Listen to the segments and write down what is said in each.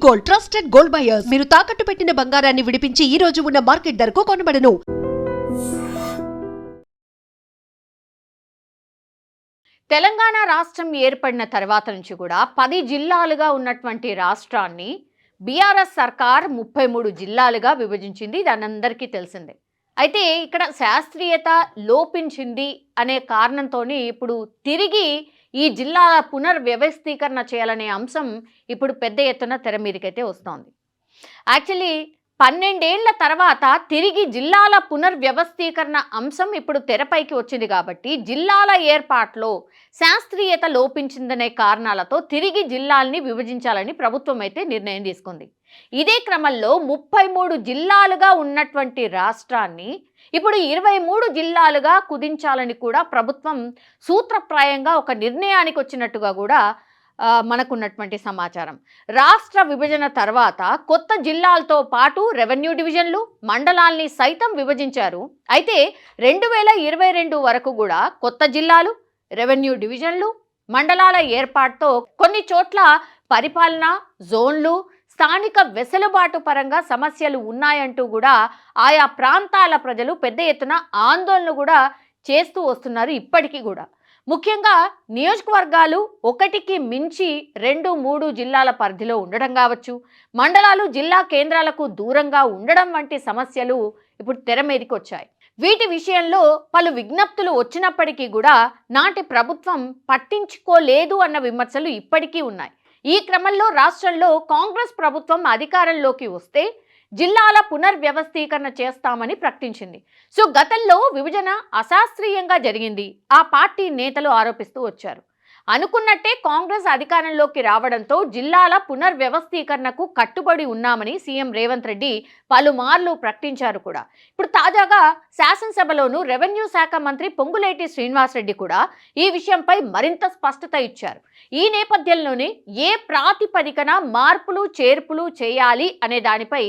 Gold, trusted gold buyers. మీరు తాకట్టు పెట్టిన బంగారాన్ని విడిపించి ఈ రోజు ఉన్న మార్కెట్ ధరకు కొనబడను. తెలంగాణ రాష్ట్రం ఏర్పడిన తర్వాత నుంచి కూడా 10 జిల్లాలుగా ఉన్నటువంటి రాష్ట్రాన్ని బీఆర్ఎస్ సర్కార్ 33 జిల్లాలుగా విభజించింది. ఇది అందరికీ తెలిసిందే. అయితే ఇక్కడ శాస్త్రీయత లోపించింది అనే కారణంతోనే ఇప్పుడు తిరిగి ఈ జిల్లాల పునర్వ్యవస్థీకరణ చేయాలనే అంశం ఇప్పుడు పెద్ద ఎత్తున తెర మీదకైతే వస్తోంది. యాక్చువల్లీ 12 ఏళ్ల తర్వాత తిరిగి జిల్లాల పునర్వ్యవస్థీకరణ అంశం ఇప్పుడు తెరపైకి వచ్చింది కాబట్టి జిల్లాల ఏర్పాటులో శాస్త్రీయత లోపించిందనే కారణాలతో తిరిగి జిల్లాల్ని విభజించాలని ప్రభుత్వం అయితే నిర్ణయం తీసుకుంది. ఇదే క్రమంలో 33 జిల్లాలుగా ఉన్నటువంటి రాష్ట్రాన్ని ఇప్పుడు 23 జిల్లాలుగా కుదించాలని కూడా ప్రభుత్వం సూత్రప్రాయంగా ఒక నిర్ణయానికి వచ్చినట్టుగా కూడా మనకున్నటువంటి సమాచారం. రాష్ట్ర విభజన తర్వాత కొత్త జిల్లాలతో పాటు రెవెన్యూ డివిజన్లు, మండలాల్ని సైతం విభజించారు. అయితే 2022 వరకు కూడా కొత్త జిల్లాలు, రెవెన్యూ డివిజన్లు, మండలాల ఏర్పాటుతో కొన్ని చోట్ల పరిపాలన, జోన్లు, స్థానిక వెసులుబాటు పరంగా సమస్యలు ఉన్నాయంటూ కూడా ఆయా ప్రాంతాల ప్రజలు పెద్ద ఎత్తున ఆందోళన కూడా చేస్తూ వస్తున్నారు ఇప్పటికీ కూడా. ముఖ్యంగా నియోజకవర్గాలు ఒకటికి మించి 2-3 జిల్లాల పరిధిలో ఉండడం కావచ్చు, మండలాలు జిల్లా కేంద్రాలకు దూరంగా ఉండడం వంటి సమస్యలు ఇప్పుడు తెర మీదకి వచ్చాయి. వీటి విషయంలో పలు విజ్ఞప్తులు వచ్చినప్పటికీ కూడా నాటి ప్రభుత్వం పట్టించుకోలేదు అన్న విమర్శలు ఇప్పటికీ ఉన్నాయి. ఈ క్రమంలో రాష్ట్రంలో కాంగ్రెస్ ప్రభుత్వం అధికారంలోకి వస్తే జిల్లాల పునర్వ్యవస్థీకరణ చేస్తామని ప్రకటించింది. సో గతంలో విభజన అశాస్త్రీయంగా జరిగింది ఆ పార్టీ నేతలు ఆరోపిస్తూ వచ్చారు. అనుకున్నట్టే కాంగ్రెస్ అధికారంలోకి రావడంతో జిల్లాల పునర్వ్యవస్థీకరణకు కట్టుబడి ఉన్నామని సీఎం రేవంత్ రెడ్డి పలుమార్లు ప్రకటించారు కూడా. ఇప్పుడు తాజాగా శాసనసభలోనూ రెవెన్యూ శాఖ మంత్రి పొంగులేటి శ్రీనివాసరెడ్డి కూడా ఈ విషయంపై మరింత స్పష్టత ఇచ్చారు. ఈ నేపథ్యంలోనే ఏ ప్రాతిపదికన మార్పులు చేర్పులు చేయాలి అనే దానిపై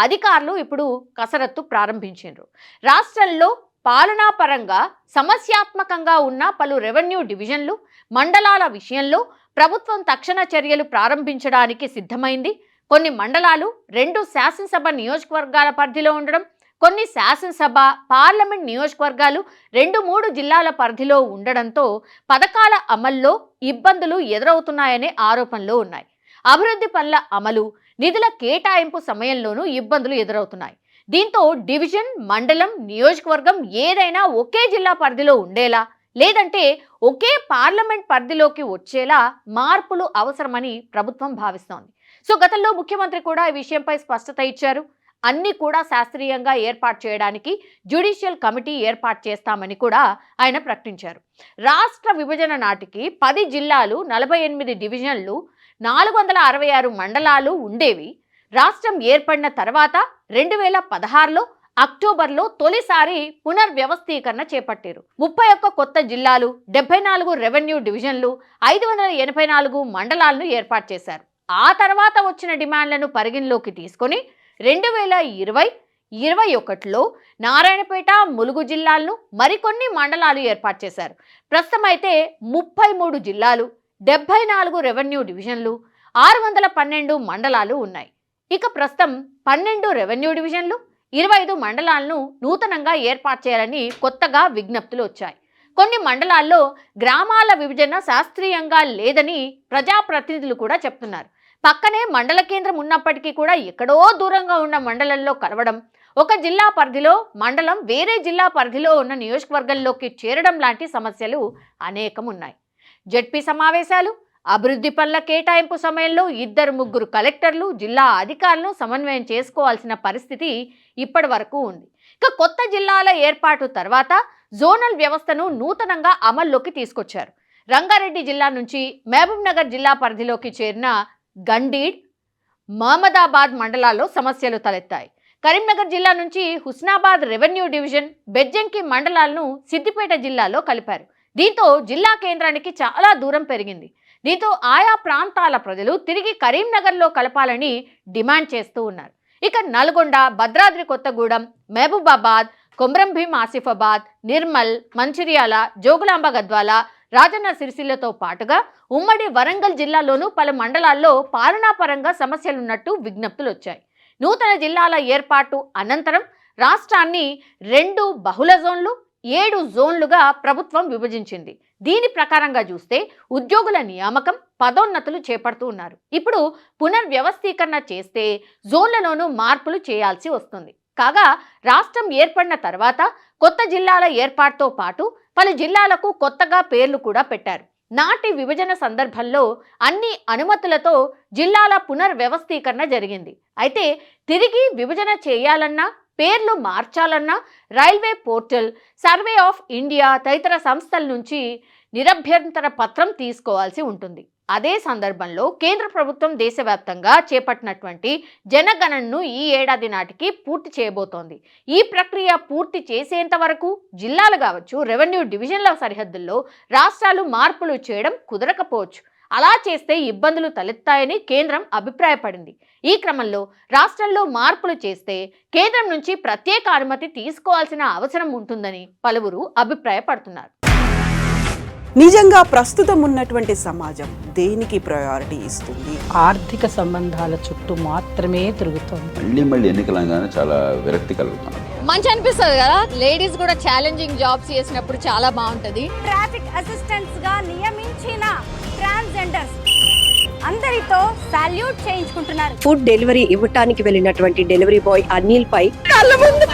అధికారులు ఇప్పుడు కసరత్తు ప్రారంభించారు. రాష్ట్రంలో పాలనాపరంగా సమస్యాత్మకంగా ఉన్న పలు రెవెన్యూ డివిజన్లు, మండలాల విషయంలో ప్రభుత్వం తక్షణ చర్యలు ప్రారంభించడానికి సిద్ధమైంది. కొన్ని మండలాలు 2 శాసనసభ నియోజకవర్గాల పరిధిలో ఉండడం, కొన్ని శాసనసభ, పార్లమెంట్ నియోజకవర్గాలు 2-3 జిల్లాల పరిధిలో ఉండడంతో పథకాల అమల్లో ఇబ్బందులు ఎదురవుతున్నాయనే ఆరోపణలు ఉన్నాయి. అభివృద్ధి పనుల అమలు, నిధుల కేటాయింపు సమయంలోనూ ఇబ్బందులు ఎదురవుతున్నాయి. దీంతో డివిజన్, మండలం, నియోజకవర్గం ఏదైనా ఒకే జిల్లా పరిధిలో ఉండేలా, లేదంటే ఒకే పార్లమెంట్ పరిధిలోకి వచ్చేలా మార్పులు అవసరమని ప్రభుత్వం భావిస్తోంది. సో గతంలో ముఖ్యమంత్రి కూడా ఈ విషయంపై స్పష్టత ఇచ్చారు. అన్ని కూడా శాస్త్రీయంగా ఏర్పాటు చేయడానికి జ్యుడిషియల్ కమిటీ ఏర్పాటు చేస్తామని కూడా ఆయన ప్రకటించారు. రాష్ట్ర విభజన నాటికి 10 జిల్లాలు, 48 డివిజన్లు, 466 మండలాలు ఉండేవి. రాష్ట్రం ఏర్పడిన తర్వాత 2016లో అక్టోబర్లో తొలిసారి పునర్వ్యవస్థీకరణ చేపట్టారు. 31 కొత్త జిల్లాలు, 74 రెవెన్యూ డివిజన్లు, 584 మండలాలను ఏర్పాటు చేశారు. ఆ తర్వాత వచ్చిన డిమాండ్లను పరిగణలోకి తీసుకొని 2020-21లో నారాయణపేట, ములుగు జిల్లాలను, మరికొన్ని మండలాలు ఏర్పాటు చేశారు. ప్రస్తుతం అయితే 33 జిల్లాలు, 74 రెవెన్యూ డివిజన్లు, 612 మండలాలు ఉన్నాయి. ఇక ప్రస్తుతం 12 రెవెన్యూ డివిజన్లు, 25 మండలాలను నూతనంగా ఏర్పాటు చేయాలని కొత్తగా విజ్ఞప్తులు వచ్చాయి. కొన్ని మండలాల్లో గ్రామాల విభజన శాస్త్రీయంగా లేదని ప్రజాప్రతినిధులు కూడా చెప్తున్నారు. పక్కనే మండల కేంద్రం ఉన్నప్పటికీ కూడా ఎక్కడో దూరంగా ఉన్న మండలంలో కలవడం, ఒక జిల్లా పరిధిలో మండలం వేరే జిల్లా పరిధిలో ఉన్న నియోజకవర్గంలోకి చేరడం లాంటి సమస్యలు అనేకం ఉన్నాయి. జడ్పీ సమావేశాలు, అభివృద్ధి పనుల కేటాయింపు సమయంలో 2-3 కలెక్టర్లు, జిల్లా అధికారులను సమన్వయం చేసుకోవాల్సిన పరిస్థితి ఇప్పటి వరకు ఉంది. ఇక కొత్త జిల్లాల ఏర్పాటు తర్వాత జోనల్ వ్యవస్థను నూతనంగా అమల్లోకి తీసుకొచ్చారు. రంగారెడ్డి జిల్లా నుంచి మహబూబ్ నగర్ జిల్లా పరిధిలోకి చేరిన గండీడ్, మహమ్మదాబాద్ మండలాల్లో సమస్యలు తలెత్తాయి. కరీంనగర్ జిల్లా నుంచి హుస్నాబాద్ రెవెన్యూ డివిజన్, బెజ్జంకి మండలాలను సిద్దిపేట జిల్లాలో కలిపారు. దీంతో జిల్లా కేంద్రానికి చాలా దూరం పెరిగింది. దీంతో ఆయా ప్రాంతాల ప్రజలు తిరిగి కరీంనగర్లో కలపాలని డిమాండ్ చేస్తూ ఉన్నారు. ఇక నల్గొండ, భద్రాద్రి కొత్తగూడెం, మహబూబాబాద్, కొమ్రంభీం ఆసిఫాబాద్, నిర్మల్, మంచిర్యాల, జోగులాంబ గద్వాల, రాజన్న సిరిసిల్లతో పాటుగా ఉమ్మడి వరంగల్ జిల్లాలోనూ పలు మండలాల్లో పాలనాపరంగా సమస్యలున్నట్టు విజ్ఞప్తులు వచ్చాయి. నూతన జిల్లాల ఏర్పాటు అనంతరం రాష్ట్రాన్ని 2 బహుళ జోన్లు 7 జోన్లుగా ప్రభుత్వం విభజించింది. దీని ప్రకారంగా చూస్తే ఉద్యోగుల నియామకం, పదోన్నతులు చేపడుతూ ఉన్నారు. ఇప్పుడు పునర్వ్యవస్థీకరణ చేస్తే జోన్లలోనూ మార్పులు చేయాల్సి వస్తుంది. కాగా రాష్ట్రం ఏర్పడిన తర్వాత కొత్త జిల్లాల ఏర్పాటుతో పాటు పలు జిల్లాలకు కొత్తగా పేర్లు కూడా పెట్టారు. నాటి విభజన సందర్భంలో అన్ని అనుమతులతో జిల్లాల పునర్వ్యవస్థీకరణ జరిగింది. అయితే తిరిగి విభజన చేయాలన్నా, పేర్లు మార్చాలన్నా railway portal, survey of India తదితర సంస్థల నుంచి నిరభ్యంతర పత్రం తీసుకోవాల్సి ఉంటుంది. అదే సందర్భంలో కేంద్ర ప్రభుత్వం దేశవ్యాప్తంగా చేపట్టినటువంటి జనగణనను ఈ ఏడాది నాటికి పూర్తి చేయబోతోంది. ఈ ప్రక్రియ పూర్తి చేసేంత వరకు జిల్లాలు కావచ్చు, రెవెన్యూ డివిజన్ల సరిహద్దుల్లో రాష్ట్రాలు మార్పులు చేయడం కుదరకపోవచ్చు. అలా చేస్తే ఇబ్బందులు తలెత్తాయని కేంద్రం అభిప్రాయపడింది. ఈ క్రమంలో రాష్ట్రంలో మార్పులు చేస్తే కేంద్రం నుంచి ప్రత్యేక అనుమతి తీసుకోవాల్సిన అవసరం ఉంటుందని పలువురు అభిప్రాయపడుతున్నారు. నిజంగా ప్రస్తుతం ఉన్నటువంటి సమాజం దేనికి ప్రయారిటీ ఇస్తుంది? ఆర్థిక సంబంధాల చుట్టూ మాత్రమే తిరుగుతోంది. మళ్ళీ ఎన్నికలంగానే చాలా విరక్తి కలుగుతున్నాం. మంచి అనిపిస్తుంది కదా, లేడీస్ కూడా ఛాలెంజింగ్ జాబ్స్ చేసినప్పుడు చాలా బాగుంటది. ట్రాఫిక్ అసిస్టెంట్స్ గా నియమించిన ట్రాన్స్జెండర్స్ అందరితో సాల్యూట్ చేయించుకుంటున్నారు. ఫుడ్ డెలివరీ ఇవ్వటానికి వెళ్ళినటువంటి డెలివరీ బాయ్ అనిల్ పై కళ్ళ ముందు